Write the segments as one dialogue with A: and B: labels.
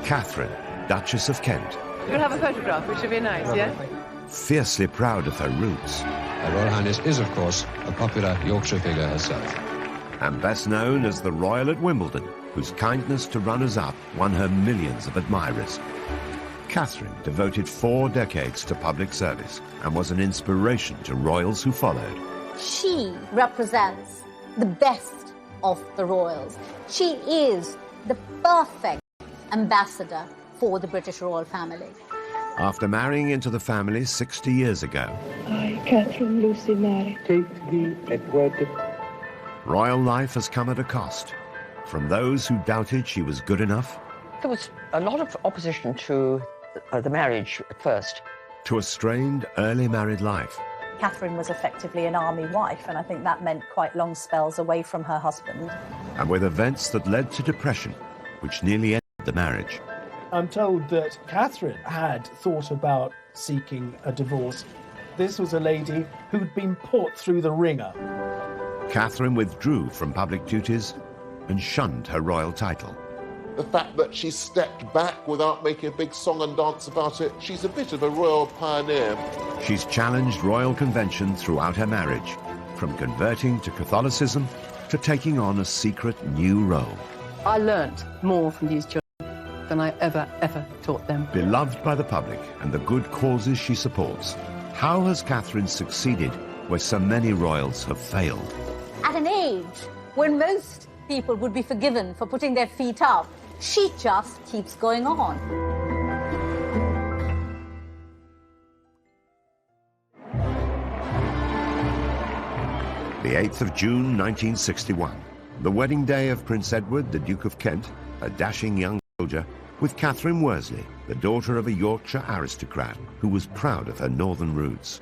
A: Katharine, Duchess of Kent.
B: We'll have a photograph, which would be nice, yeah?
A: Fiercely proud of her roots.
C: Her Royal Highness is, of course, a popular Yorkshire figure herself.
A: And best known as the Royal at Wimbledon, whose kindness to runners-up won her millions of admirers. Katharine devoted 4 decades to public service and was an inspiration to royals who followed.
D: She represents the best of the royals. She is the perfect ambassador for the British royal family.
A: After marrying into the family 60 years ago,
E: I, Catherine Lucy Mary,
F: take thee, Edward.
A: royal life has come at a cost. From those who doubted she was good enough,
G: There was a lot of opposition to the marriage at first.
A: to a strained early married life.
H: Catherine was effectively an army wife, and I think that meant quite long spells away from her husband.
A: And with events that led to depression, which nearly ended the marriage.
F: I'm told that Catherine had thought about seeking a divorce. This was a lady who'd been put through the ringer.
A: Katharine withdrew from public duties and shunned her royal title.
I: The fact that she stepped back without making a big song and dance about it, she's a bit of a royal pioneer.
A: She's challenged royal convention throughout her marriage, from converting to Catholicism to taking on a secret new role.
B: I learnt more from these children than I ever taught them.
A: Beloved by the public and the good causes she supports, how has Katharine succeeded where so many royals have failed?
D: At an age when most people would be forgiven for putting their feet up, she just keeps going on.
A: The 8th of June 1961, the wedding day of Prince Edward, the Duke of Kent, a dashing young soldier, with Catherine Worsley, the daughter of a Yorkshire aristocrat who was proud of her northern roots.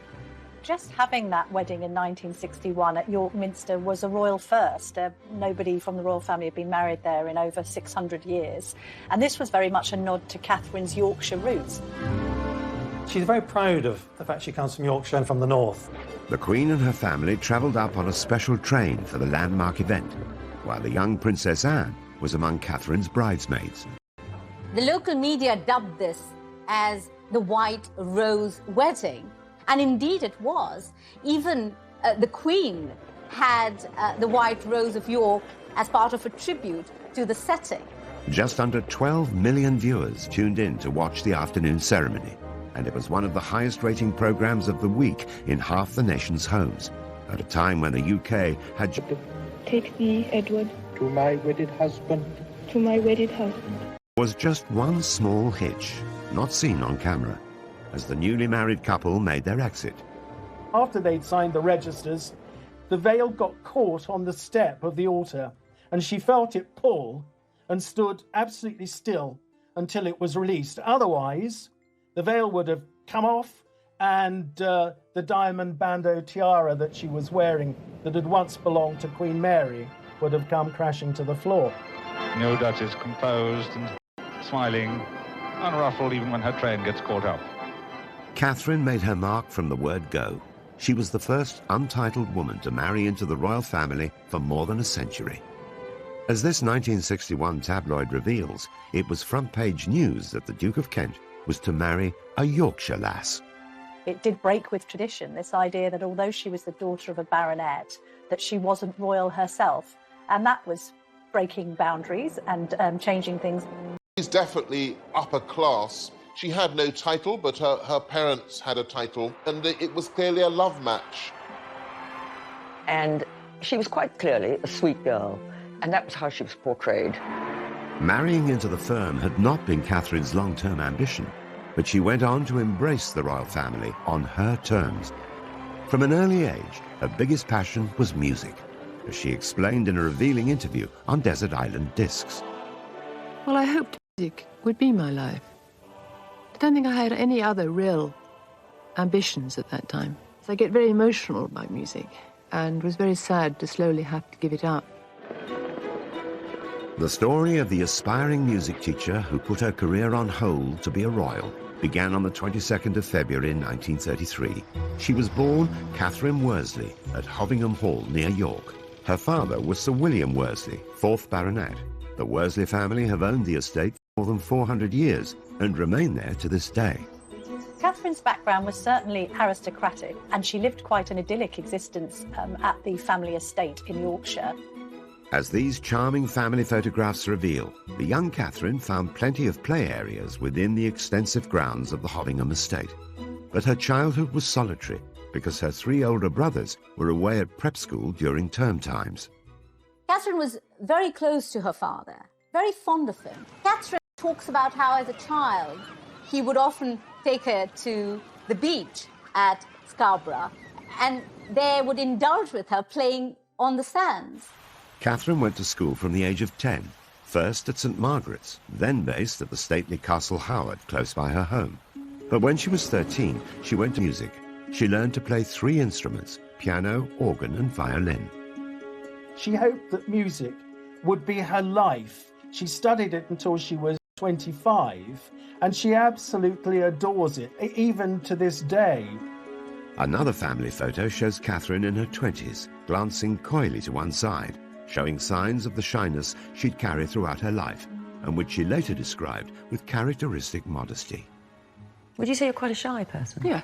H: Just having that wedding in 1961 at York Minster was a royal first. Nobody from the royal family had been married there in over 600 years. And this was very much a nod to Catherine's Yorkshire roots.
J: She's very proud of the fact she comes from Yorkshire and from the north.
A: The Queen and her family travelled up on a special train for the landmark event, while the young Princess Anne was among Catherine's bridesmaids.
D: The local media dubbed this as the White Rose Wedding. And indeed it was. Even the Queen had the White Rose of York as part of a tribute to the setting.
A: Just under 12 million viewers tuned in to watch the afternoon ceremony, and it was one of the highest-rating programmes of the week in half the nation's homes, at a time when the UK had...
E: take thee, Edward,
F: To my wedded husband.
E: to my wedded husband.
A: was just one small hitch, not seen on camera, as the newly married couple made their exit.
F: After they'd signed the registers, the veil got caught on the step of the altar, and she felt it pull and stood absolutely still until it was released. Otherwise, the veil would have come off, and the diamond bandeau tiara that she was wearing that had once belonged to Queen Mary would have come crashing to the floor.
K: No Duchess, composed and smiling, unruffled even when her train gets caught up.
A: Catherine made her mark from the word go. She was the first untitled woman to marry into the royal family for more than a century. As this 1961 tabloid reveals, it was front-page news that the Duke of Kent was to marry a Yorkshire lass.
H: It did break with tradition, this idea that although she was the daughter of a baronet, that she wasn't royal herself. And that was breaking boundaries and changing things.
I: She's definitely upper class. She had no title, but her parents had a title, and it was clearly a love match.
G: And she was quite clearly a sweet girl, and that was how she was portrayed.
A: Marrying into the firm had not been Catherine's long-term ambition, but she went on to embrace the royal family on her terms. From an early age, her biggest passion was music, as she explained in a revealing interview on Desert Island Discs.
B: Well, I hoped music would be my life. I don't think I had any other real ambitions at that time. So I get very emotional about music and was very sad to slowly have to give it up.
A: The story of the aspiring music teacher who put her career on hold to be a royal began on the 22nd of February in 1933. She was born Catherine Worsley at Hovingham Hall near York. Her father was Sir William Worsley, 4th Baronet. The Worsley family have owned the estate more than 400 years and remain there to this day.
H: Catherine's background was certainly aristocratic, and she lived quite an idyllic existence at the family estate in Yorkshire.
A: As these charming family photographs reveal, the young Catherine found plenty of play areas within the extensive grounds of the Hovingham estate. But her childhood was solitary because her 3 older brothers were away at prep school during term times.
D: Catherine was very close to her father, very fond of him. Catherine talks about how, as a child, he would often take her to the beach at Scarborough, and they would indulge with her playing on the sands.
A: Catherine went to school from the age of 10, first at St Margaret's, then based at the stately Castle Howard close by her home. But when she was 13, she went to music. She learned to play 3 instruments, piano, organ and violin.
F: She hoped that music would be her life. She studied it until she was 25, and she absolutely adores it, even to this day.
A: Another family photo shows Catherine in her 20s, glancing coyly to one side, showing signs of the shyness she'd carried throughout her life, and which she later described with characteristic modesty.
G: Would you say you're quite a shy person?
B: Yeah.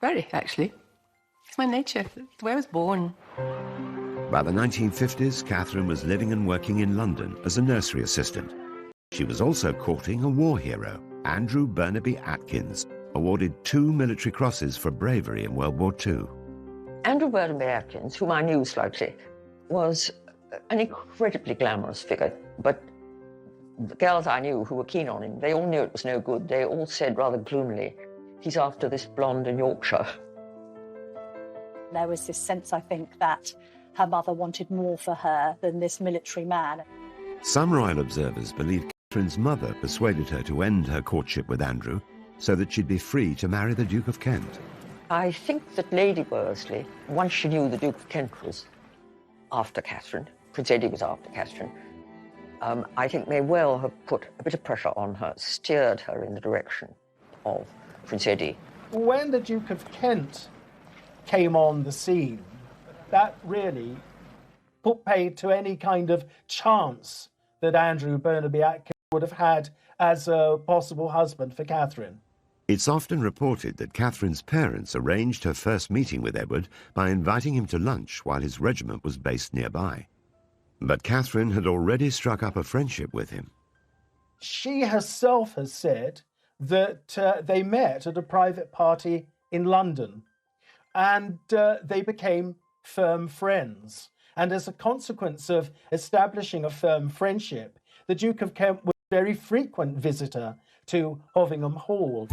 B: Very, actually. It's my nature. It's the way I was born.
A: By the 1950s, Catherine was living and working in London as a nursery assistant. She was also courting a war hero, Andrew Burnaby Atkins, awarded 2 military crosses for bravery in World War II.
G: Andrew Burnaby Atkins, whom I knew slightly, was an incredibly glamorous figure, but the girls I knew who were keen on him, they all knew it was no good. They all said rather gloomily, he's after this blonde in Yorkshire.
H: There was this sense, I think, that her mother wanted more for her than this military man.
A: Some royal observers believe Catherine's mother persuaded her to end her courtship with Andrew so that she'd be free to marry the Duke of Kent.
G: I think that Lady Worsley, once she knew the Duke of Kent was after Catherine, Prince Eddie was after Catherine, I think may well have put a bit of pressure on her, steered her in the direction of Prince Eddie.
F: When the Duke of Kent came on the scene, that really put paid to any kind of chance that Andrew Burnaby Atkins would have had as a possible husband for Catherine.
A: It's often reported that Catherine's parents arranged her first meeting with Edward by inviting him to lunch while his regiment was based nearby. But Catherine had already struck up a friendship with him.
F: She herself has said that they met at a private party in London, and they became firm friends. And as a consequence of establishing a firm friendship, the Duke of Kent was a very frequent visitor to Hovingham Hall.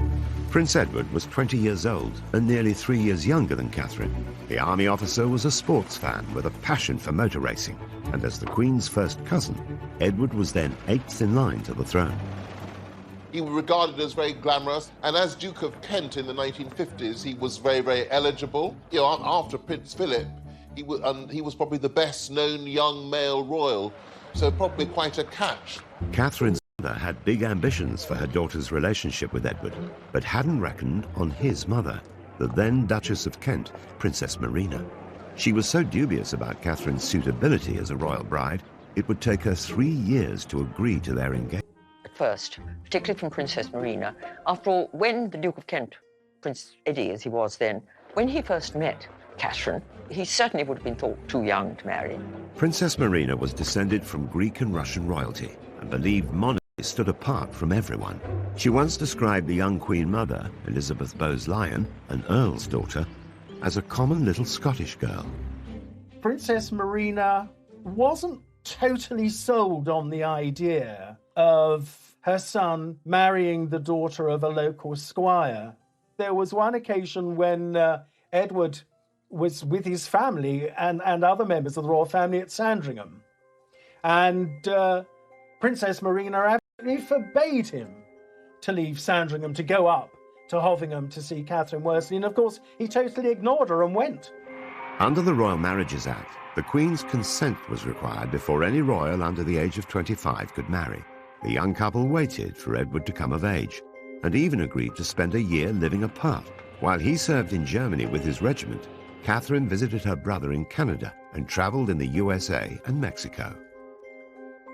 A: Prince Edward was 20 years old and nearly 3 years younger than Catherine. The army officer was a sports fan with a passion for motor racing, and as the Queen's first cousin, Edward was then 8th in line to the throne.
I: He was regarded as very glamorous, and as Duke of Kent in the 1950s, he was very, very eligible. You know, after Prince Philip, he was probably the best-known young male royal, so probably quite a catch.
A: Catherine's mother had big ambitions for her daughter's relationship with Edward, but hadn't reckoned on his mother, the then Duchess of Kent, Princess Marina. She was so dubious about Catherine's suitability as a royal bride, it would take her 3 years to agree to their engagement.
G: At first, particularly from Princess Marina, after all, when the Duke of Kent, Prince Eddie as he was then, when he first met Catherine, he certainly would have been thought too young to marry.
A: Princess Marina was descended from Greek and Russian royalty and believed monarchy stood apart from everyone. She once described the young Queen Mother, Elizabeth Bowes-Lyon, an Earl's daughter, as a common little Scottish girl.
F: Princess Marina wasn't totally sold on the idea of her son marrying the daughter of a local squire. There was one occasion when Edward was with his family and other members of the royal family at Sandringham. And Princess Marina absolutely forbade him to leave Sandringham to go up to Hovingham to see Catherine Worsley. And of course, he totally ignored her and went.
A: Under the Royal Marriages Act, the Queen's consent was required before any royal under the age of 25 could marry. The young couple waited for Edward to come of age and even agreed to spend a year living apart. While he served in Germany with his regiment, Catherine visited her brother in Canada and travelled in the USA and Mexico.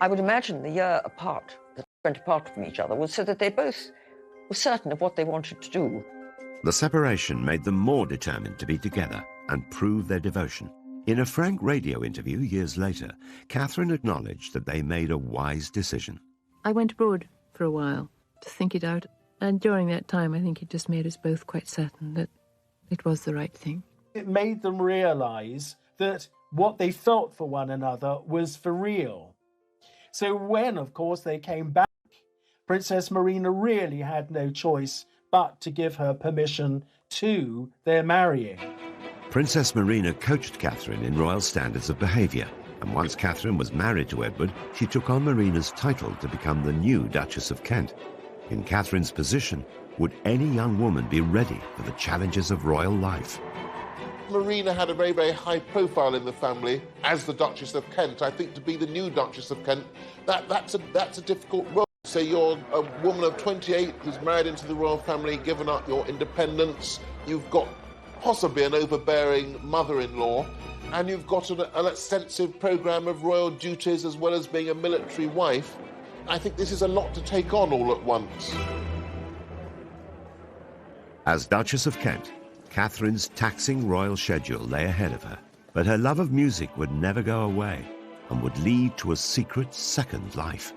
G: I would imagine the year apart that went apart from each other was so that they both were certain of what they wanted to do.
A: The separation made them more determined to be together and prove their devotion. In a frank radio interview years later, Katharine acknowledged that they made a wise decision.
B: I went abroad for a while to think it out, and during that time I think it just made us both quite certain that it was the right thing.
F: It made them realise that what they felt for one another was for real. So when, of course, they came back, Princess Marina really had no choice but to give her permission to their marrying.
A: Princess Marina coached Katharine in royal standards of behaviour, and once Katharine was married to Edward, she took on Marina's title to become the new Duchess of Kent. In Katharine's position, would any young woman be ready for the challenges of royal life?
I: Marina had a very, very high profile in the family as the Duchess of Kent. I think to be the new Duchess of Kent, that's a difficult role. So you're a woman of 28 who's married into the royal family, given up your independence. You've got possibly an overbearing mother-in-law, and you've got an extensive programme of royal duties as well as being a military wife. I think this is a lot to take on all at once.
A: As Duchess of Kent, Katharine's taxing royal schedule lay ahead of her, but her love of music would never go away and would lead to a secret second life.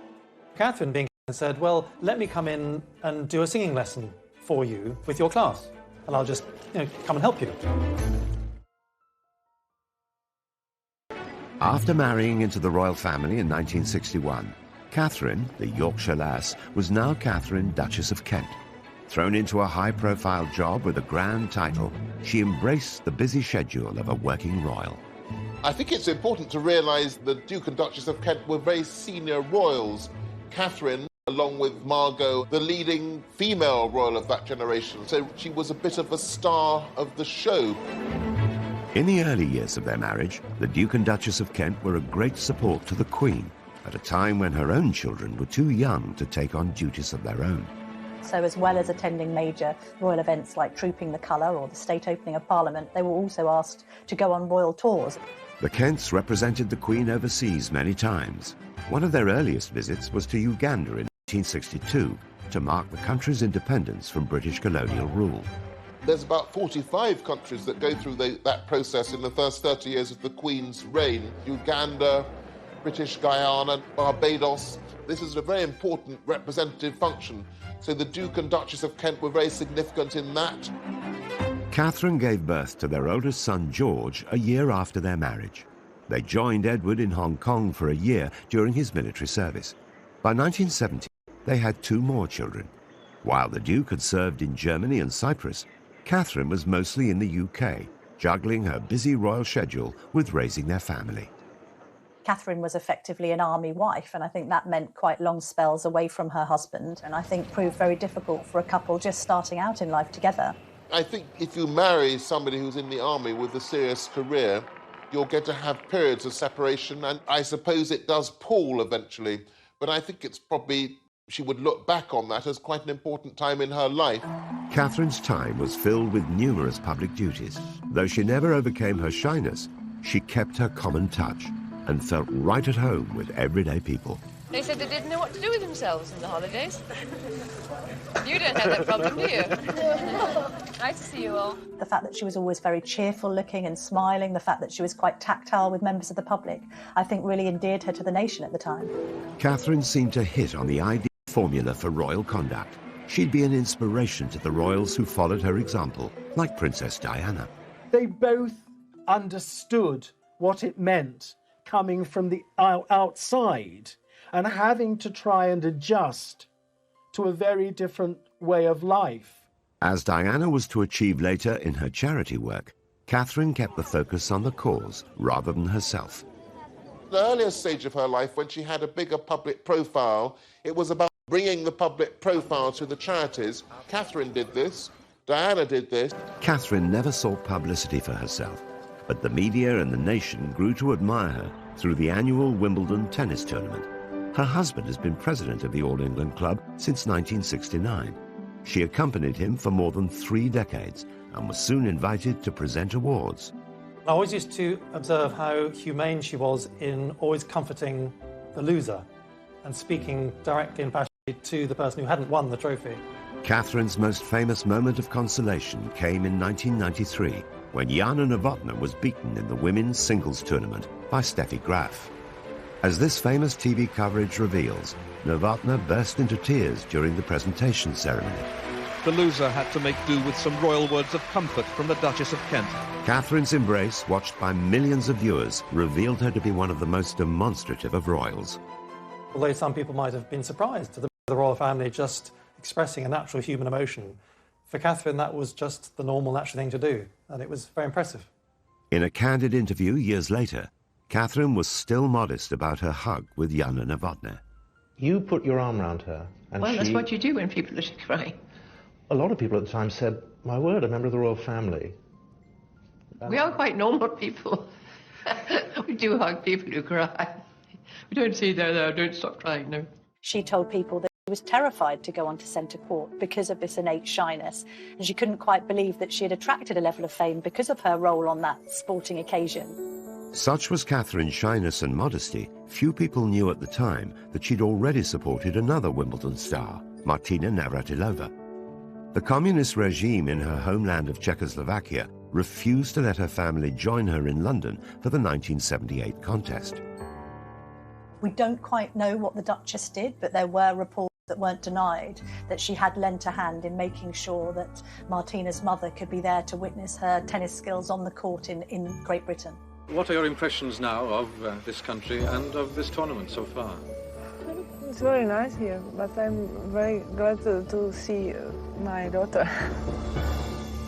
J: Katharine, being said, well, let me come in and do a singing lesson for you with your class, and I'll just, come and help you.
A: After marrying into the royal family in 1961, Katharine, the Yorkshire lass, was now Katharine, Duchess of Kent. Thrown into a high-profile job with a grand title, she embraced the busy schedule of a working royal.
I: I think it's important to realise the Duke and Duchess of Kent were very senior royals. Katharine, along with Margot, the leading female royal of that generation, so she was a bit of a star of the show.
A: In the early years of their marriage, the Duke and Duchess of Kent were a great support to the Queen, at a time when her own children were too young to take on duties of their own.
H: So as well as attending major royal events like Trooping the Colour or the state opening of Parliament, they were also asked to go on royal tours.
A: The Kents represented the Queen overseas many times. One of their earliest visits was to Uganda in 1962 to mark the country's independence from British colonial rule.
I: There's about 45 countries that go through that process in the first 30 years of the Queen's reign. Uganda, British Guyana, Barbados. This is a very important representative function. So the Duke and Duchess of Kent were very significant in that.
A: Katharine gave birth to their oldest son, George, a year after their marriage. They joined Edward in Hong Kong for a year during his military service. By 1970, they had 2 more children. While the Duke had served in Germany and Cyprus, Katharine was mostly in the UK, juggling her busy royal schedule with raising their family.
H: Katharine was effectively an army wife, and I think that meant quite long spells away from her husband, and I think proved very difficult for a couple just starting out in life together.
I: I think if you marry somebody who's in the army with a serious career, you'll get to have periods of separation, and I suppose it does pall eventually, but I think it's probably, she would look back on that as quite an important time in her life.
A: Katharine's time was filled with numerous public duties. Though she never overcame her shyness, she kept her common touch and felt right at home with everyday people.
L: They said they didn't know what to do with themselves in the holidays. You don't have that problem, do you? Nice to see you all.
H: The fact that she was always very cheerful looking and smiling, the fact that she was quite tactile with members of the public, I think really endeared her to the nation at the time.
A: Katharine seemed to hit on the ideal formula for royal conduct. She'd be an inspiration to the royals who followed her example, like Princess Diana.
F: They both understood what it meant coming from the outside and having to try and adjust to a very different way of life.
A: As Diana was to achieve later in her charity work, Katharine kept the focus on the cause rather than herself.
I: The earlier stage of her life, when she had a bigger public profile, it was about bringing the public profile to the charities. Katharine did this, Diana did this.
A: Katharine never sought publicity for herself, but the media and the nation grew to admire her through the annual Wimbledon tennis tournament. Her husband has been president of the All England Club since 1969. She accompanied him for more than 3 decades and was soon invited to present awards.
J: I always used to observe how humane she was in always comforting the loser. and speaking directly and passionately to the person who hadn't won the trophy.
A: Katharine's most famous moment of consolation came in 1993, when Jana Novotná was beaten in the women's singles tournament by Steffi Graf. As this famous TV coverage reveals, Novotná burst into tears during the presentation ceremony.
M: The loser had to make do with some royal words of comfort from the Duchess of Kent.
A: Katharine's embrace, watched by millions of viewers, revealed her to be one of the most demonstrative of royals.
J: Although some people might have been surprised to the royal family just expressing a natural human emotion, for Katharine that was just the normal, natural thing to do, and it was very impressive.
A: In a candid interview years later, Katharine was still modest about her hug with Jana Novotná.
N: You put your arm around her, and
B: well, that's what you do when people are crying.
N: A lot of people at the time said, my word, a member of the royal family.
B: We are quite normal people. We do hug people who cry. We don't say, there, don't stop crying, no.
H: She told people that she was terrified to go onto centre court because of this innate shyness, and she couldn't quite believe that she had attracted a level of fame because of her role on that sporting occasion.
A: Such was Katharine's shyness and modesty, few people knew at the time that she'd already supported another Wimbledon star, Martina Navratilova. The communist regime in her homeland of Czechoslovakia refused to let her family join her in London for the 1978 contest.
H: We don't quite know what the Duchess did, but there were reports that weren't denied that she had lent a hand in making sure that Martina's mother could be there to witness her tennis skills on the court in Great Britain.
C: What are your impressions now of this country and of this tournament so far?
E: It's very nice here, but I'm very glad to see my daughter.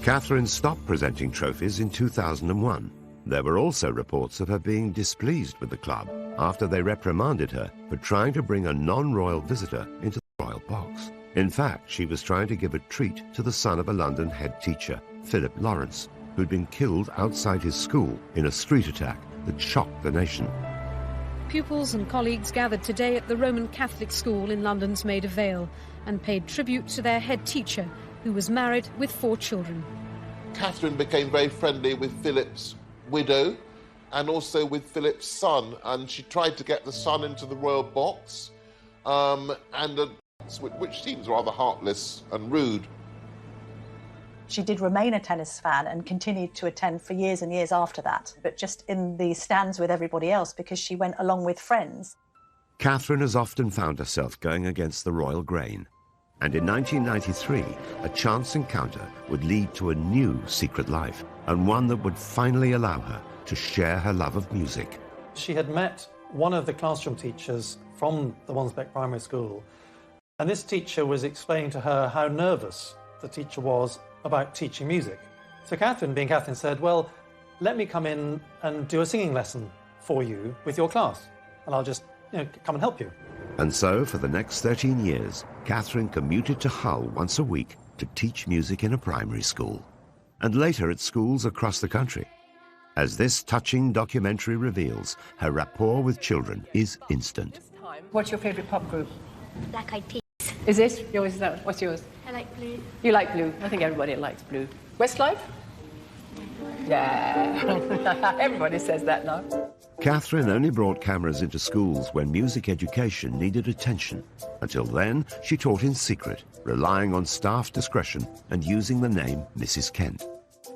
A: Katharine stopped presenting trophies in 2001. There were also reports of her being displeased with the club after they reprimanded her for trying to bring a non-royal visitor into the royal box. In fact, she was trying to give a treat to the son of a London head teacher, Philip Lawrence, who'd been killed outside his school in a street attack that shocked the nation.
O: Pupils and colleagues gathered today at the Roman Catholic school in London's Maida Vale and paid tribute to their head teacher, who was married with 4 children.
I: Katharine became very friendly with Philip's widow and also with Philip's son, and she tried to get the son into the royal box, which seems rather heartless and rude.
H: She did remain a tennis fan and continued to attend for years and years after that, but just in the stands with everybody else because she went along with friends.
A: Katharine has often found herself going against the royal grain, and in 1993, a chance encounter would lead to a new secret life, and one that would finally allow her to share her love of music.
J: She had met one of the classroom teachers from the Wansbeck Primary School, and this teacher was explaining to her how nervous the teacher was about teaching music. So Katharine, being Katharine, said, well, let me come in and do a singing lesson for you with your class, and I'll just come and help you.
A: And so, for the next 13 years, Katharine commuted to Hull once a week to teach music in a primary school, and later at schools across the country. As this touching documentary reveals, her rapport with children is instant.
B: What's your favourite pop group?
P: Black Eyed Peas.
B: Is it? Yours is that? What's yours?
P: I like Blue.
B: You like Blue? I think everybody likes Blue. Westlife? Yeah. Everybody says that now.
A: Katharine only brought cameras into schools when music education needed attention. Until then, she taught in secret, relying on staff discretion and using the name Mrs. Kent.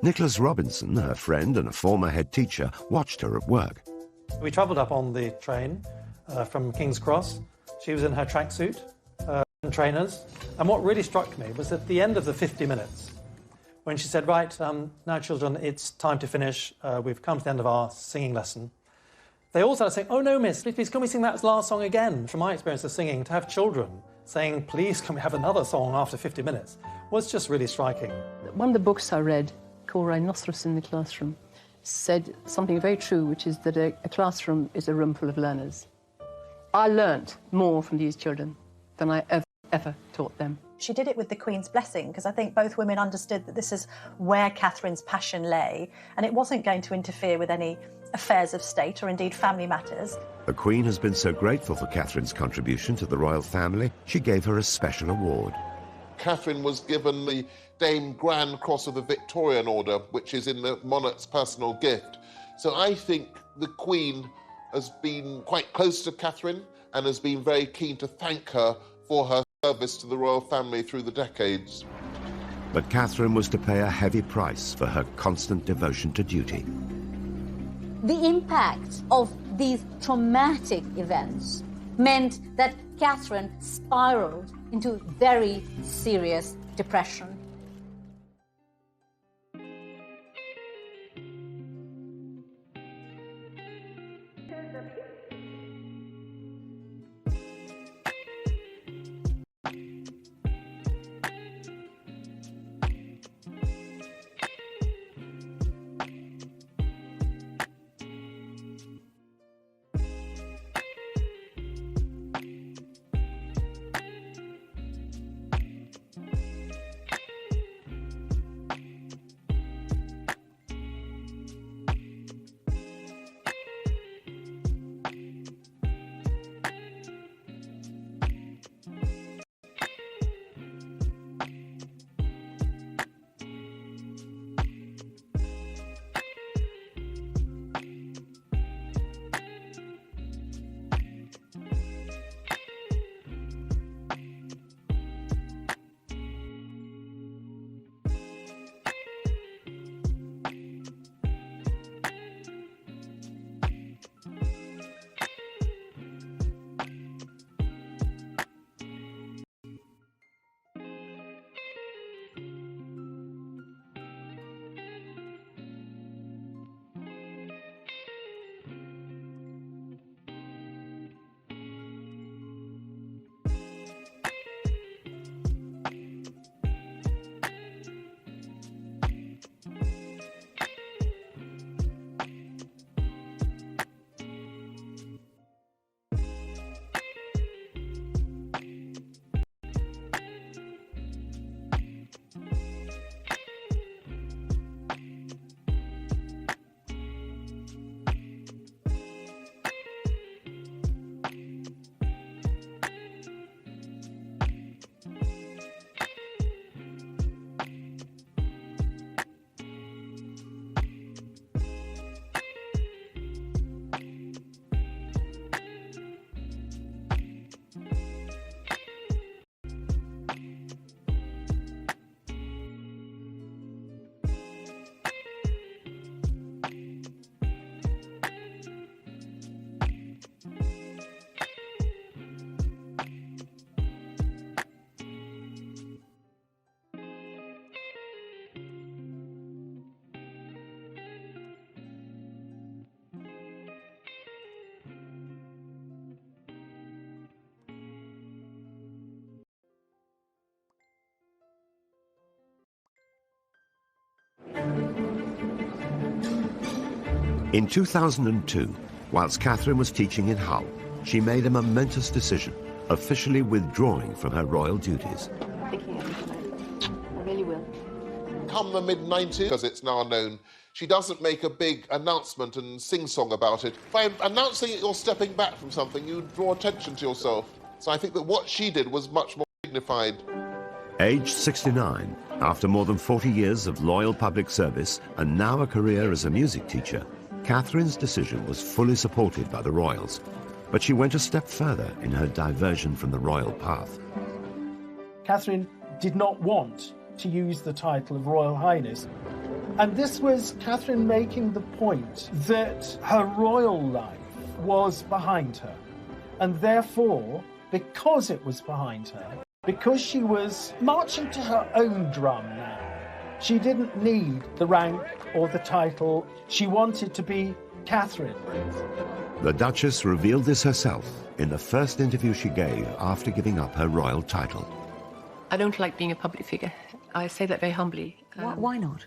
A: Nicholas Robinson, her friend and a former head teacher, watched her at work.
J: We travelled up on the train from King's Cross. She was in her tracksuit and trainers. And what really struck me was at the end of the 50 minutes, when she said, right, now children, it's time to finish. We've come to the end of our singing lesson. They all started saying, oh no, miss, please, can we sing that last song again? From my experience of singing, to have children saying, please, can we have another song after 50 minutes, was just really striking.
B: One of the books I read, called Rhinoceros in the Classroom, said something very true, which is that a classroom is a room full of learners. I learnt more from these children than I ever taught them.
H: She did it with the Queen's blessing, because I think both women understood that this is where Katharine's passion lay, and it wasn't going to interfere with any affairs of state or indeed family matters.
A: The Queen has been so grateful for Katharine's contribution to the royal family, she gave her a special award.
I: Katharine was given the Dame Grand Cross of the Victorian Order, which is in the monarch's personal gift. So I think the Queen has been quite close to Katharine, and has been very keen to thank her for her service to the royal family through the decades.
A: But Catherine was to pay a heavy price for her constant devotion to duty.
D: The impact of these traumatic events meant that Catherine spiraled into very serious depression.
A: In 2002, whilst Catherine was teaching in Hull, she made a momentous decision, officially withdrawing from her royal duties.
B: Thinking of it, I really will.
I: Come the mid-90s, as it's now known, she doesn't make a big announcement and sing-song about it. By announcing that you're stepping back from something, you draw attention to yourself. So I think that what she did was much more dignified.
A: Aged 69, after more than 40 years of loyal public service and now a career as a music teacher, Catherine's decision was fully supported by the royals, but she went a step further in her diversion from the royal path.
F: Catherine did not want to use the title of Royal Highness, and this was Catherine making the point that her royal life was behind her, and therefore, because it was behind her, because she was marching to her own drum now, she didn't need the rank or the title. She wanted to be Catherine.
A: The Duchess revealed this herself in the first interview she gave after giving up her royal title.
B: I don't like being a public figure. I say that very humbly.
P: Why not?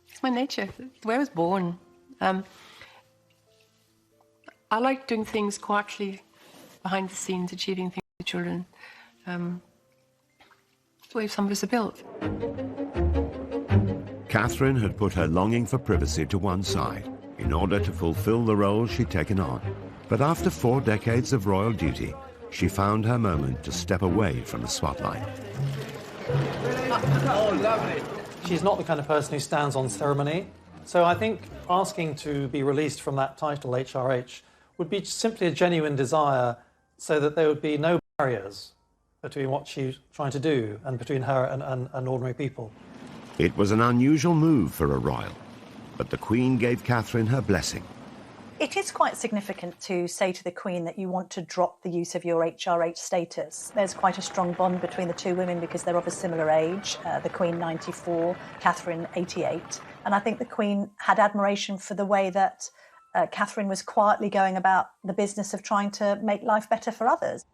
B: It's my nature. It's the way I was born. I like doing things quietly, behind the scenes, achieving things for children. It's the way some of us are built.
A: Catherine had put her longing for privacy to one side in order to fulfill the role she'd taken on. But after 4 decades of royal duty, she found her moment to step away from the spotlight.
J: Oh, lovely. She's not the kind of person who stands on ceremony. So I think asking to be released from that title, HRH, would be simply a genuine desire so that there would be no barriers between what she's trying to do and between her and ordinary people.
A: It was an unusual move for a royal, but the Queen gave Catherine her blessing.
H: It is quite significant to say to the Queen that you want to drop the use of your HRH status. There's quite a strong bond between the two women because they're of a similar age, the Queen 94, Catherine 88. And I think the Queen had admiration for the way that Catherine was quietly going about the business of trying to make life better for others.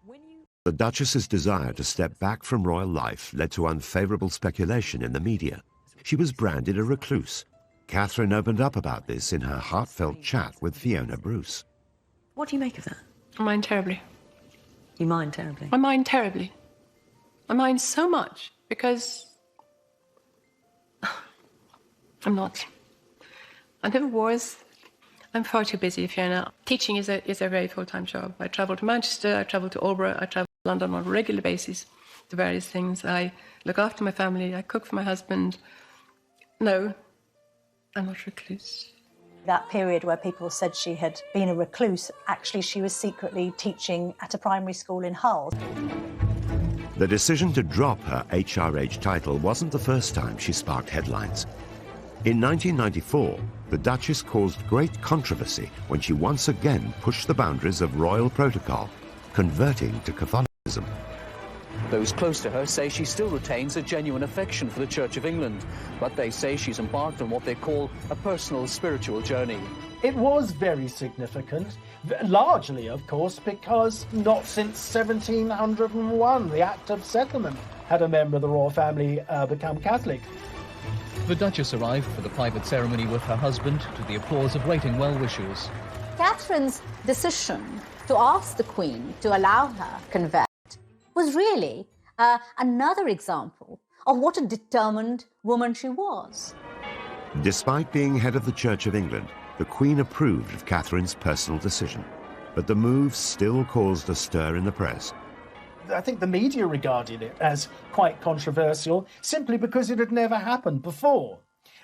A: The Duchess's desire to step back from royal life led to unfavourable speculation in the media. She was branded a recluse. Catherine opened up about this in her heartfelt chat with Fiona Bruce.
P: What do you make of that?
B: I mind terribly.
P: You mind terribly?
B: I mind terribly. I mind so much because I'm not. I never was. I'm far too busy, Fiona. Teaching is a very full-time job. I travel to Manchester, I travel to Albury, I travel to London on a regular basis to various things. I look after my family, I cook for my husband. No, I'm not recluse.
H: That period where people said she had been a recluse, actually she was secretly teaching at a primary school in Hull.
A: The decision to drop her HRH title wasn't the first time she sparked headlines. In 1994, the Duchess caused great controversy when she once again pushed the boundaries of royal protocol, converting to Catholicism.
Q: Those close to her say she still retains a genuine affection for the Church of England, but they say she's embarked on what they call a personal spiritual journey.
F: It was very significant, largely, of course, because not since 1701, the Act of Settlement, had a member of the royal family become Catholic.
Q: The Duchess arrived for the private ceremony with her husband to the applause of rating well-wishers.
D: Catherine's decision to ask the Queen to allow her convert was really another example of what a determined woman she was.
A: Despite being head of the Church of England, the Queen approved of Catherine's personal decision, but the move still caused a stir in the press.
F: I think the media regarded it as quite controversial simply because it had never happened before.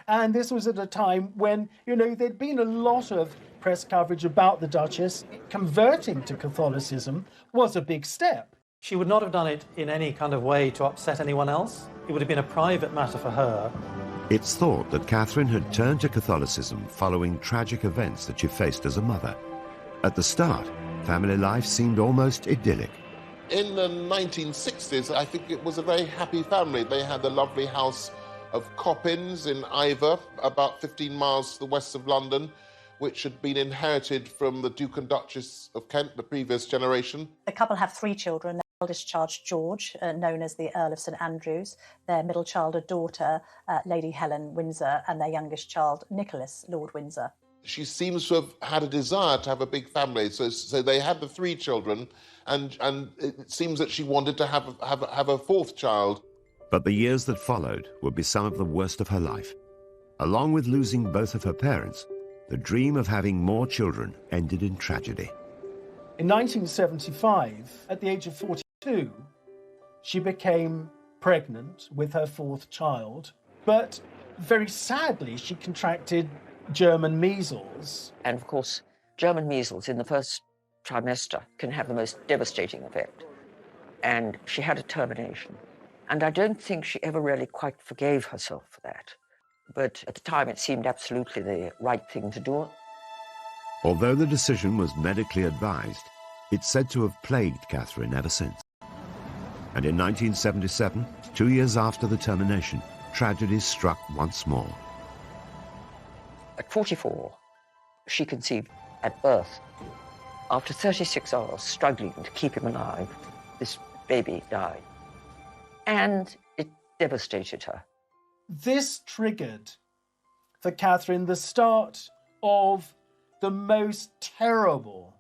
F: And this was at a time when, there'd been a lot of press coverage about the Duchess. Converting to Catholicism was a big step.
J: She would not have done it in any kind of way to upset anyone else. It would have been a private matter for her.
A: It's thought that Catherine had turned to Catholicism following tragic events that she faced as a mother. At the start, family life seemed almost idyllic.
I: In the 1960s, I think it was a very happy family. They had the lovely house of Coppins in Iver, about 15 miles to the west of London, which had been inherited from the Duke and Duchess of Kent, the previous generation.
H: The couple have 3 children. Their eldest child, George, known as the Earl of St Andrews, their middle child, a daughter, Lady Helen Windsor, and their youngest child, Nicholas, Lord Windsor.
I: She seems to have had a desire to have a big family, so they had the 3 children, and it seems that she wanted to have a 4th child.
A: But the years that followed would be some of the worst of her life. Along with losing both of her parents, the dream of having more children ended in tragedy.
F: In 1975, at the age of 42, she became pregnant with her 4th child, but very sadly she contracted German measles.
G: And of course, German measles in the first trimester can have the most devastating effect. And she had a termination. And I don't think she ever really quite forgave herself for that. But at the time, it seemed absolutely the right thing to do.
A: Although the decision was medically advised, it's said to have plagued Catherine ever since. And in 1977, 2 years after the termination, tragedy struck once more.
G: At 44, she conceived at birth. After 36 hours struggling to keep him alive, this baby died. And it devastated her.
F: This triggered for Catherine the start of the most terrible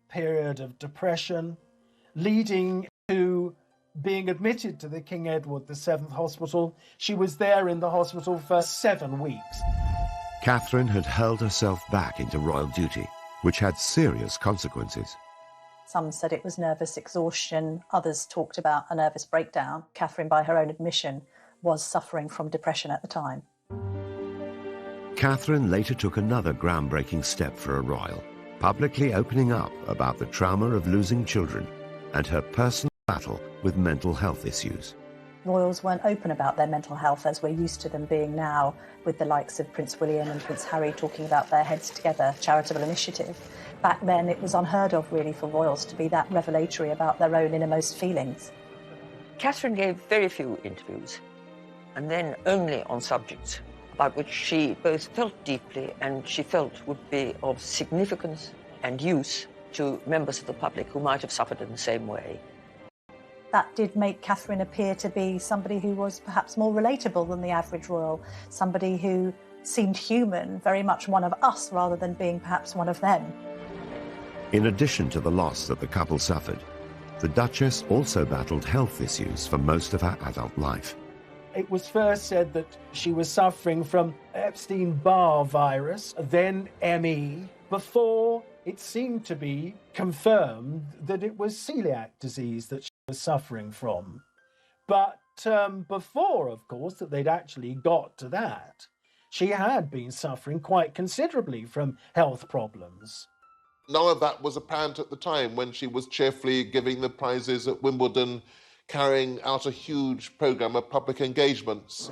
F: period of depression, leading to being admitted to the King Edward VII Hospital. She was there in the hospital for 7 weeks.
A: Catherine had hurled herself back into royal duty, which had serious consequences.
H: Some said it was nervous exhaustion. Others talked about a nervous breakdown. Catherine, by her own admission, was suffering from depression at the time.
A: Catherine later took another groundbreaking step for a royal. publicly opening up about the trauma of losing children and her personal battle with mental health issues.
H: Royals weren't open about their mental health as we're used to them being now, with the likes of Prince William and Prince Harry talking about their Heads Together charitable initiative. Back then it was unheard of really for royals to be that revelatory about their own innermost feelings.
G: Catherine gave very few interviews, and then only on subjects about which she both felt deeply and she felt would be of significance and use to members of the public who might have suffered in the same way.
H: That did make Catherine appear to be somebody who was perhaps more relatable than the average royal, somebody who seemed human, very much one of us rather than being perhaps one of them.
A: In addition to the loss that the couple suffered, the Duchess also battled health issues for most of her adult life.
F: It was first said that she was suffering from Epstein-Barr virus, then ME, before it seemed to be confirmed that it was celiac disease that she was suffering from. But before, of course, that they'd actually got to that, she had been suffering quite considerably from health problems.
I: None of that was apparent at the time when she was cheerfully giving the prizes at Wimbledon, carrying out a huge programme of public engagements.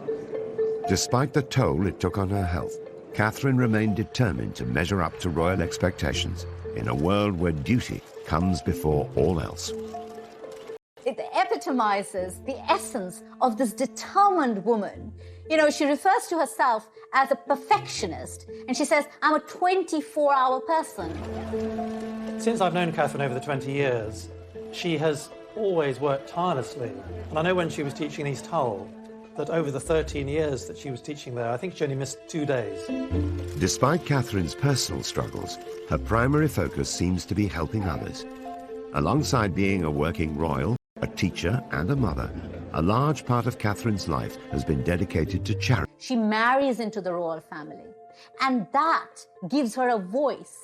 A: Despite the toll it took on her health, Catherine remained determined to measure up to royal expectations in a world where duty comes before all else.
D: It epitomizes the essence of this determined woman. You know, she refers to herself as a perfectionist, and she says, I'm a 24-hour person.
J: Since I've known Catherine over the 20 years, she has always worked tirelessly. And I know when she was teaching in East Hull, that over the 13 years that she was teaching there, I think she only missed 2 days.
A: Despite Catherine's personal struggles, her primary focus seems to be helping others. Alongside being a working royal, a teacher and a mother, a large part of Catherine's life has been dedicated to charity.
D: She marries into the royal family, and that gives her a voice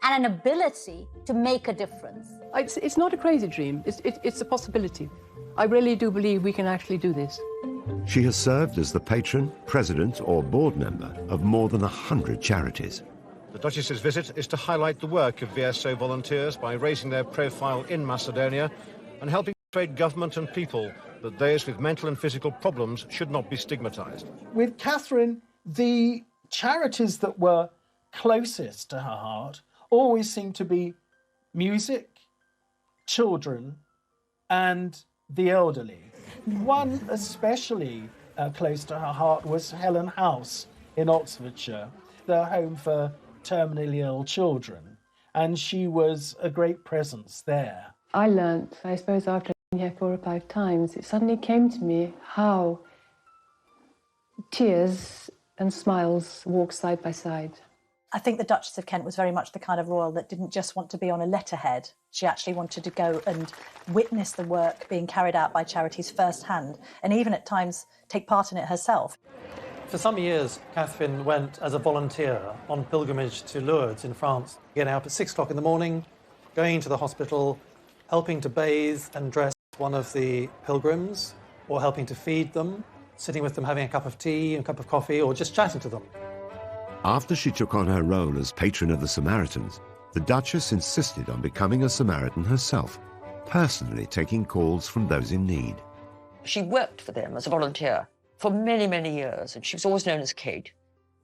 D: and an ability to make a difference.
B: It's not a crazy dream. It's a possibility. I really do believe we can actually do this.
A: She has served as the patron, president or board member of more than 100 charities.
R: The Duchess's visit is to highlight the work of VSO volunteers by raising their profile in Macedonia and helping persuade government and people that those with mental and physical problems should not be stigmatized.
F: With Catherine, the charities that were closest to her heart always seemed to be music, children, and the elderly. One especially close to her heart was Helen House in Oxfordshire, their home for terminally ill children, and she was a great presence there.
B: I learnt, I suppose, after being here 4 or 5 times, it suddenly came to me how tears and smiles walk side by side.
H: I think the Duchess of Kent was very much the kind of royal that didn't just want to be on a letterhead. She actually wanted to go and witness the work being carried out by charities firsthand, and even at times take part in it herself.
J: For some years, Catherine went as a volunteer on pilgrimage to Lourdes in France, getting up at 6 o'clock in the morning, going to the hospital, helping to bathe and dress one of the pilgrims, or helping to feed them, sitting with them having a cup of tea and a cup of coffee, or just chatting to them.
A: After she took on her role as patron of the Samaritans, the Duchess insisted on becoming a Samaritan herself, personally taking calls from those in need.
G: She worked for them as a volunteer for many, many years, and she was always known as Kate.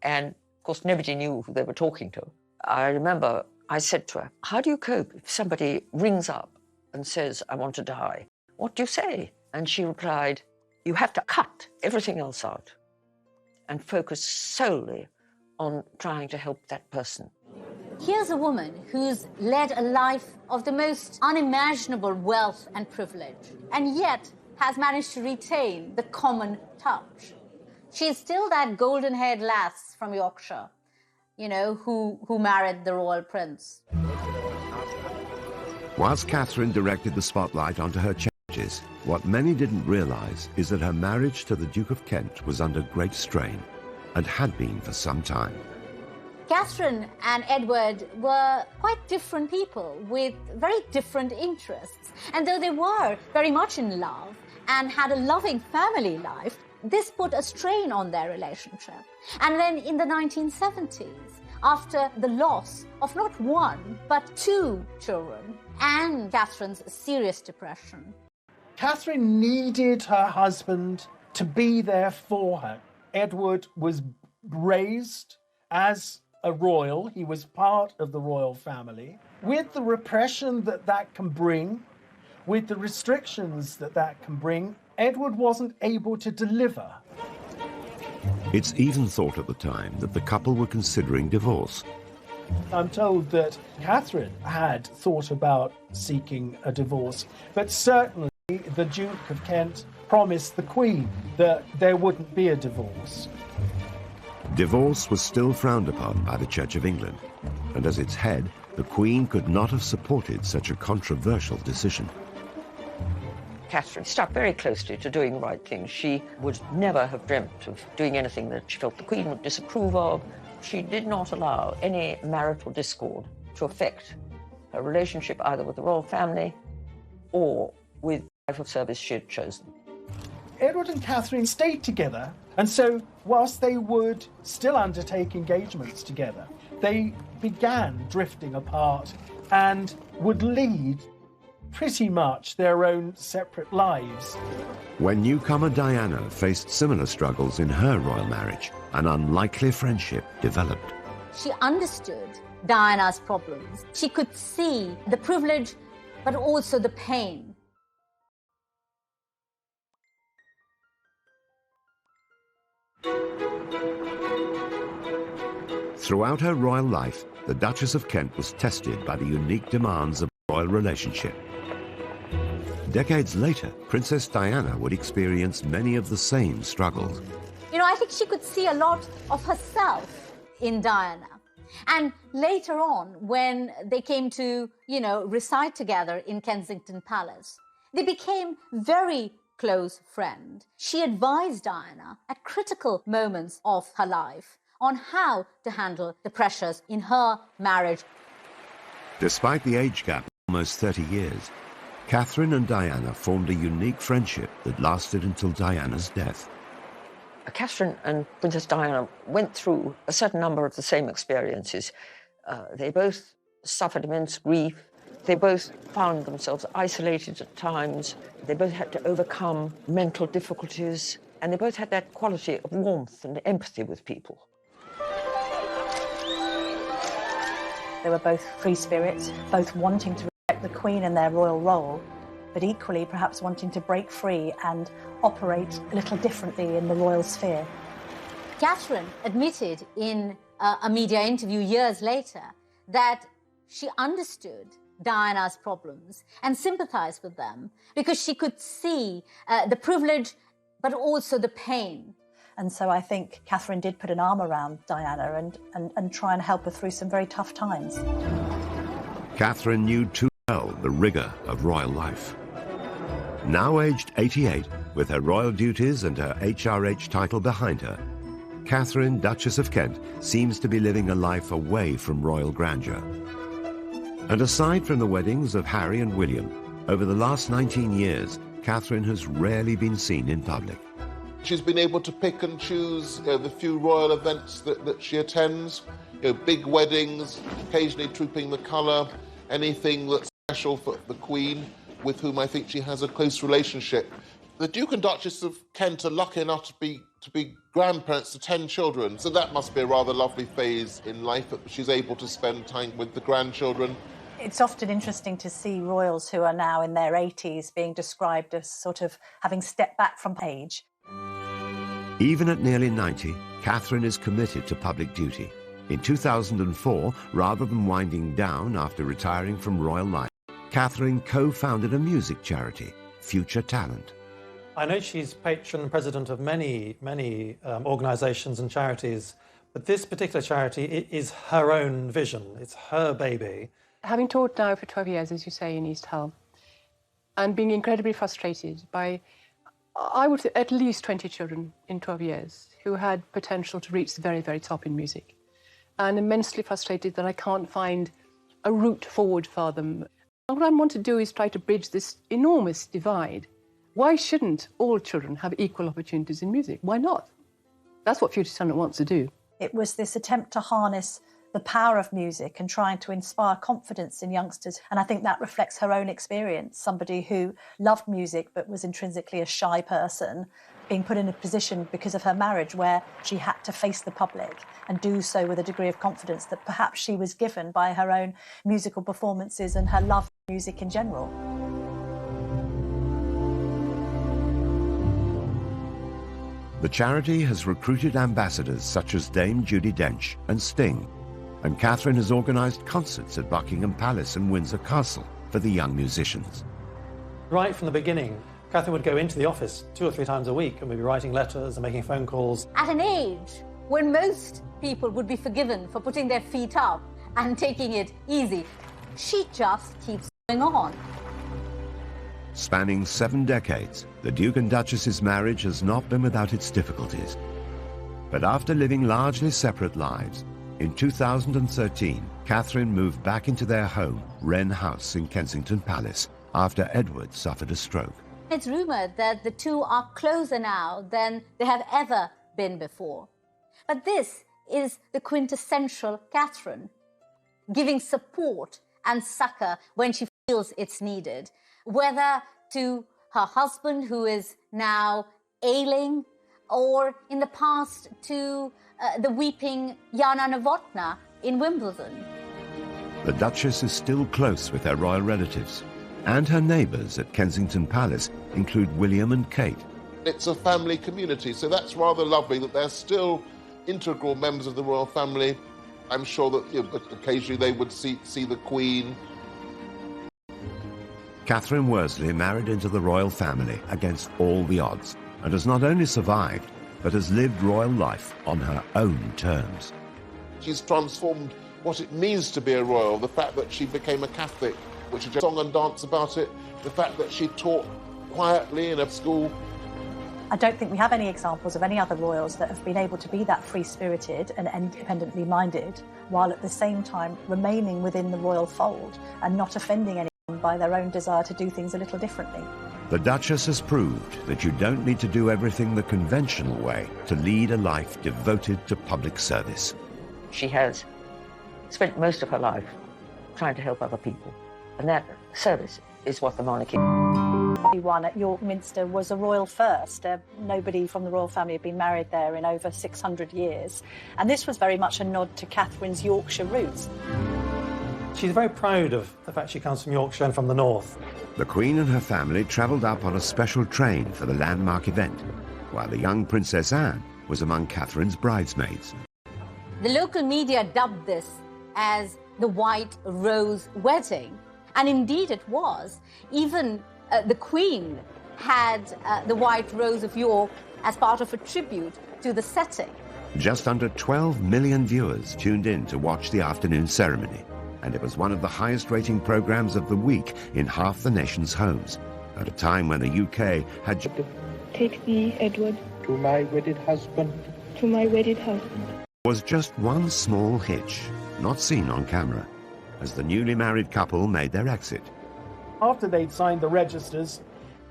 G: And, of course, nobody knew who they were talking to. I remember I said to her, how do you cope if somebody rings up and says, I want to die? What do you say? And she replied, you have to cut everything else out and focus solely on trying to help that person.
D: Here's a woman who's led a life of the most unimaginable wealth and privilege, and yet has managed to retain the common touch. She's still that golden-haired lass from Yorkshire, you know, who married the royal prince.
A: Whilst Catherine directed the spotlight onto her charities, what many didn't realise is that her marriage to the Duke of Kent was under great strain, and had been for some time.
D: Catherine and Edward were quite different people with very different interests. And though they were very much in love and had a loving family life, this put a strain on their relationship. And then in the 1970s, after the loss of not one, but two children, and Catherine's serious depression.
F: Catherine needed her husband to be there for her. Edward was raised as a royal. He was part of the royal family. With the repression that can bring, with the restrictions that can bring, Edward wasn't able to deliver.
A: It's even thought at the time that the couple were considering divorce.
F: I'm told that Catherine had thought about seeking a divorce, but certainly the Duke of Kent promised the Queen that there wouldn't be a divorce.
A: Divorce was still frowned upon by the Church of England, and as its head, the Queen could not have supported such a controversial decision.
G: Catherine stuck very closely to doing the right thing. She would never have dreamt of doing anything that she felt the Queen would disapprove of. She did not allow any marital discord to affect her relationship either with the royal family or with the life of service she had chosen.
F: Edward and Catherine stayed together, and so whilst they would still undertake engagements together, they began drifting apart and would lead pretty much their own separate lives.
A: When newcomer Diana faced similar struggles in her royal marriage, an unlikely friendship developed.
D: She understood Diana's problems. She could see the privilege, but also the pain.
A: Throughout her royal life, the Duchess of Kent was tested by the unique demands of a royal relationship. Decades later, Princess Diana would experience many of the same struggles.
D: You know, I think she could see a lot of herself in Diana. And later on, when they came to, reside together in Kensington Palace, they became very close friends. She advised Diana at critical moments of her life on how to handle the pressures in her marriage.
A: Despite the age gap of almost 30 years, Catherine and Diana formed a unique friendship that lasted until Diana's death.
G: Catherine and Princess Diana went through a certain number of the same experiences. They both suffered immense grief. They both found themselves isolated at times. They both had to overcome mental difficulties, and they both had that quality of warmth and empathy with people.
H: They were both free spirits, both wanting to respect the Queen in their royal role, but equally perhaps wanting to break free and operate a little differently in the royal sphere.
D: Catherine admitted in a media interview years later that she understood Diana's problems and sympathized with them because she could see the privilege but also the pain.
H: And so I think Catherine did put an arm around Diana and try and help her through some very tough times.
A: Catherine knew too well the rigour of royal life. Now aged 88, with her royal duties and her HRH title behind her, Catherine, Duchess of Kent, seems to be living a life away from royal grandeur. And aside from the weddings of Harry and William, over the last 19 years, Catherine has rarely been seen in public.
I: She's been able to pick and choose the few royal events that she attends, big weddings, occasionally trooping the colour, anything that's special for the Queen, with whom I think she has a close relationship. The Duke and Duchess of Kent are lucky enough to be grandparents to 10 children, so that must be a rather lovely phase in life that she's able to spend time with the grandchildren.
H: It's often interesting to see royals who are now in their 80s being described as sort of having stepped back from age.
A: Even at nearly 90, Catherine is committed to public duty. In 2004, rather than winding down after retiring from royal life, Catherine co-founded a music charity, Future Talent.
J: I know she's patron and president of many organisations and charities, but this particular charity is her own vision. It's her baby.
B: Having taught now for 12 years, as you say, in East Hull, and being incredibly frustrated by, I would say, at least 20 children in 12 years who had potential to reach the very, very top in music, and immensely frustrated that I can't find a route forward for them. What I want to do is try to bridge this enormous divide. Why shouldn't all children have equal opportunities in music? Why not? That's what Future Talent wants to do.
H: It was this attempt to harness the power of music and trying to inspire confidence in youngsters. And I think that reflects her own experience, somebody who loved music but was intrinsically a shy person, being put in a position because of her marriage where she had to face the public and do so with a degree of confidence that perhaps she was given by her own musical performances and her love for music in general.
A: The charity has recruited ambassadors such as Dame Judi Dench and Sting, and Katharine has organised concerts at Buckingham Palace and Windsor Castle for the young musicians.
J: Right from the beginning, Katharine would go into the office 2 or 3 times a week and we'd be writing letters and making phone calls.
D: At an age when most people would be forgiven for putting their feet up and taking it easy, she just keeps going on.
A: Spanning 7 decades, the Duke and Duchess's marriage has not been without its difficulties. But after living largely separate lives, in 2013, Katharine moved back into their home, Wren House in Kensington Palace, after Edward suffered a stroke.
D: It's rumoured that the two are closer now than they have ever been before. But this is the quintessential Katharine, giving support and succour when she feels it's needed, whether to her husband, who is now ailing, or in the past to the weeping Jana Novotná in Wimbledon.
A: The Duchess is still close with her royal relatives, and her neighbours at Kensington Palace include William and Kate.
I: It's a family community, so that's rather lovely that they're still integral members of the royal family. I'm sure that occasionally they would see the Queen.
A: Catherine Worsley married into the royal family against all the odds, and has not only survived, but has lived royal life on her own terms.
I: She's transformed what it means to be a royal, the fact that she became a Catholic, which is a song and dance about it, the fact that she taught quietly in a school.
H: I don't think we have any examples of any other royals that have been able to be that free-spirited and independently minded, while at the same time remaining within the royal fold and not offending anyone by their own desire to do things a little differently.
A: The Duchess has proved that you don't need to do everything the conventional way to lead a life devoted to public service.
G: She has spent most of her life trying to help other people, and that service is what the monarchy.
H: One at York Minster was a royal first. Nobody from the royal family had been married there in over 600 years, and this was very much a nod to Catherine's Yorkshire roots.
J: She's very proud of the fact she comes from Yorkshire and from the north.
A: The Queen and her family travelled up on a special train for the landmark event, while the young Princess Anne was among Catherine's bridesmaids.
D: The local media dubbed this as the White Rose Wedding, and indeed it was. Even the Queen had the White Rose of York as part of a tribute to the setting.
A: Just under 12 million viewers tuned in to watch the afternoon ceremony, and it was one of the highest-rating programmes of the week in half the nation's homes, at a time when the UK had...
E: Take thee, Edward.
S: To my wedded husband.
E: To my wedded husband.
A: Was just one small hitch, not seen on camera, as the newly married couple made their exit.
F: After they'd signed the registers,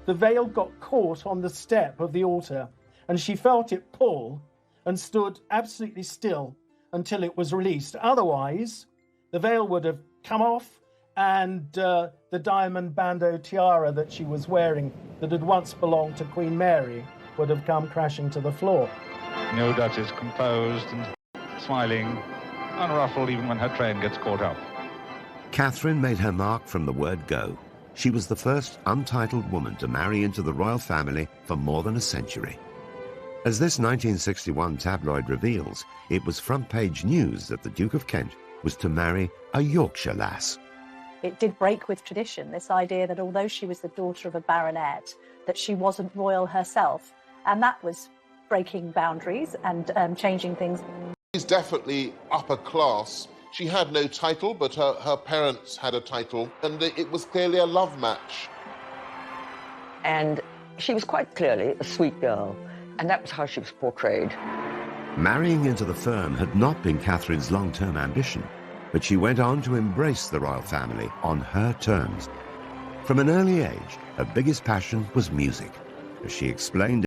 F: the veil got caught on the step of the altar, and she felt it pull and stood absolutely still until it was released. Otherwise, the veil would have come off, and the diamond bandeau tiara that she was wearing that had once belonged to Queen Mary would have come crashing to the floor.
K: No Duchess, composed and smiling, unruffled even when her train gets caught up.
A: Katharine made her mark from the word go. She was the first untitled woman to marry into the royal family for more than a century. As this 1961 tabloid reveals, it was front-page news that the Duke of Kent was to marry a Yorkshire lass.
H: It did break with tradition, this idea that although she was the daughter of a baronet, that she wasn't royal herself. And that was breaking boundaries and changing things.
I: She's definitely upper class. She had no title, but her parents had a title, and it was clearly a love match.
G: And she was quite clearly a sweet girl, and that was how she was portrayed.
A: Marrying into the firm had not been Catherine's long-term ambition, but she went on to embrace the royal family on her terms. From an early age, her biggest passion was music, as she explained